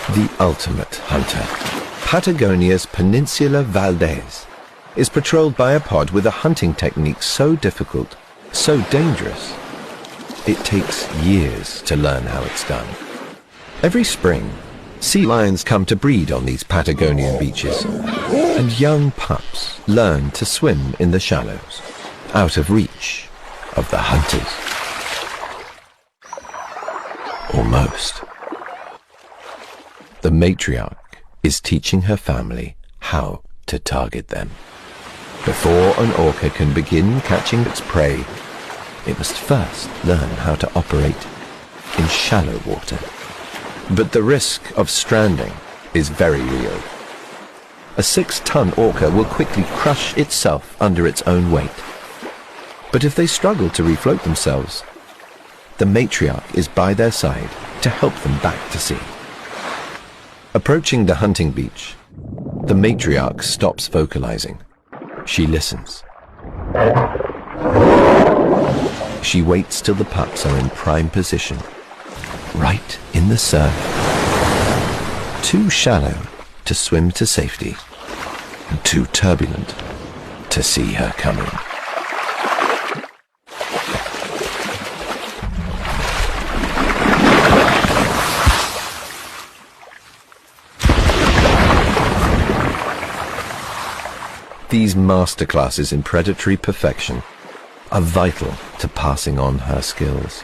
The ultimate hunter, Patagonia's Peninsula Valdez, is patrolled by a pod with a hunting technique so difficult, so dangerous, it takes years to learn how it's done. Every spring, sea lions come to breed on these Patagonian beaches, and young pups learn to swim in the shallows, out of reach of the hunters. Almost. The matriarch is teaching her family how to target them. Before an orca can begin catching its prey, it must first learn how to operate in shallow water. But the risk of stranding is very real. A 6-ton orca will quickly crush itself under its own weight. But if they struggle to refloat themselves, the matriarch is by their side to help them back to sea. Approaching the hunting beach, the matriarch stops vocalizing. She listens. She waits till the pups are in prime position, right in the surf, too shallow to swim to safety, and too turbulent to see her coming. These masterclasses in predatory perfection are vital to passing on her skills.